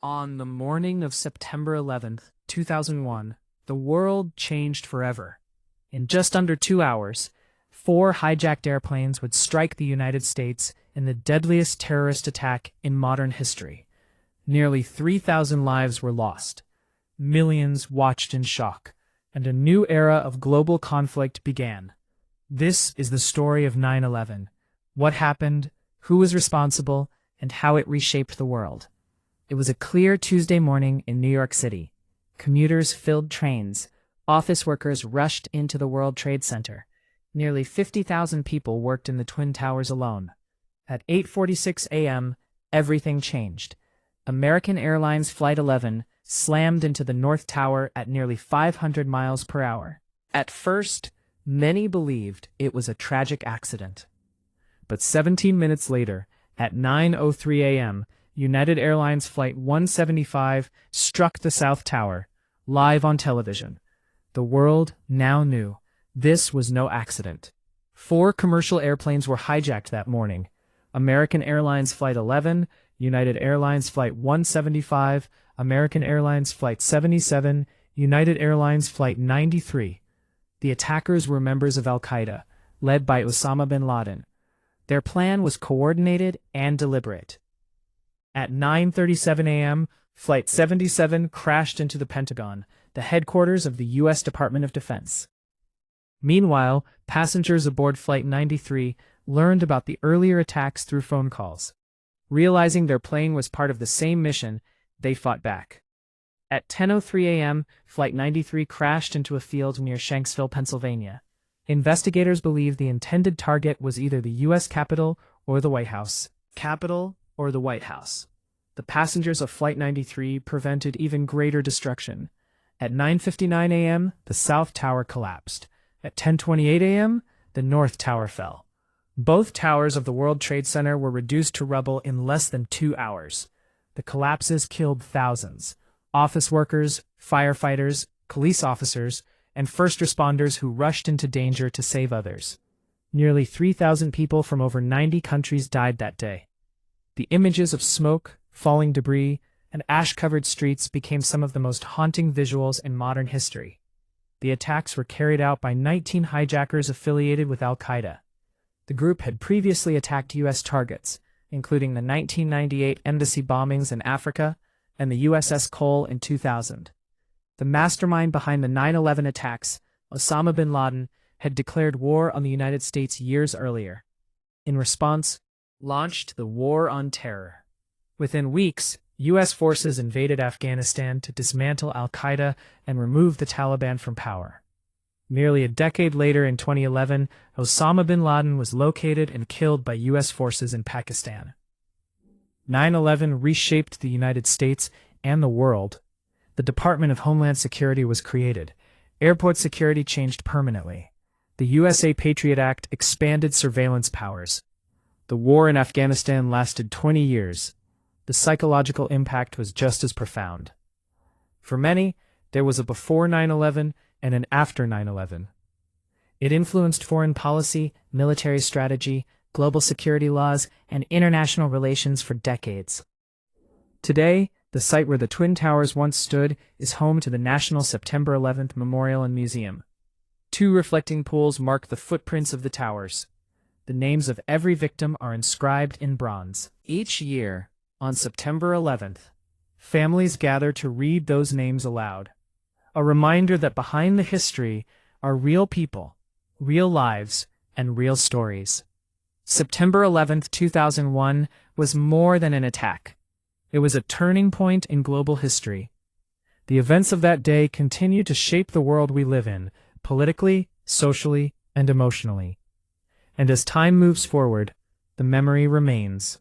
On the morning of September 11th, 2001, the world changed forever. In just under 2 hours, 4 hijacked airplanes would strike the United States in the deadliest terrorist attack in modern history. Nearly 3,000 lives were lost. Millions watched in shock, and a new era of global conflict began. This is the story of 9/11. What happened, who was responsible, and how it reshaped the world. It was a clear Tuesday morning in New York City. Commuters filled trains. Office workers rushed into the World Trade Center. Nearly 50,000 people worked in the Twin Towers alone. At 8:46 a.m., everything changed. American Airlines Flight 11 slammed into the North Tower at nearly 500 miles per hour. At first, many believed it was a tragic accident. But 17 minutes later, at 9:03 a.m., United Airlines Flight 175 struck the South Tower, live on television. The world now knew this was no accident. 4 commercial airplanes were hijacked that morning: American Airlines Flight 11, United Airlines Flight 175, American Airlines Flight 77, United Airlines Flight 93. The attackers were members of Al-Qaeda, led by Osama bin Laden. Their plan was coordinated and deliberate. At 9:37 a.m., Flight 77 crashed into the Pentagon, the headquarters of the U.S. Department of Defense. Meanwhile, passengers aboard Flight 93 learned about the earlier attacks through phone calls. Realizing their plane was part of the same mission, they fought back. At 10:03 a.m., Flight 93 crashed into a field near Shanksville, Pennsylvania. Investigators believe the intended target was either the U.S. Capitol or the White House. The passengers of Flight 93 prevented even greater destruction. At 9:59 a.m., the South Tower collapsed. At 10:28 a.m., the North Tower fell. Both towers of the World Trade Center were reduced to rubble in less than 2 hours. The collapses killed thousands: office workers, firefighters, police officers, and first responders who rushed into danger to save others. Nearly 3,000 people from over 90 countries died that day. The images of smoke, falling debris, and ash-covered streets became some of the most haunting visuals in modern history. The attacks were carried out by 19 hijackers affiliated with Al-Qaeda. The group had previously attacked U.S. targets, including the 1998 embassy bombings in Africa and the USS Cole in 2000. The mastermind behind the 9/11 attacks, Osama bin Laden, had declared war on the United States years earlier. In response, launched the War on Terror. Within weeks, U.S. forces invaded Afghanistan to dismantle Al-Qaeda and remove the Taliban from power. Nearly a decade later, in 2011, Osama bin Laden was located and killed by U.S. forces in Pakistan. 9/11 reshaped the United States and the world. The Department of Homeland Security was created. Airport security changed permanently. The USA Patriot Act expanded surveillance powers. The war in Afghanistan lasted 20 years. The psychological impact was just as profound. For many, there was a before 9/11 and an after 9/11. It influenced foreign policy, military strategy, global security laws, and international relations for decades. Today, the site where the Twin Towers once stood is home to the National September 11th Memorial and Museum. 2 reflecting pools mark the footprints of the towers. The names of every victim are inscribed in bronze. Each year, on September 11th, families gather to read those names aloud. A reminder that behind the history are real people, real lives, and real stories. September 11th, 2001 was more than an attack. It was a turning point in global history. The events of that day continue to shape the world we live in, politically, socially, and emotionally. And as time moves forward, the memory remains.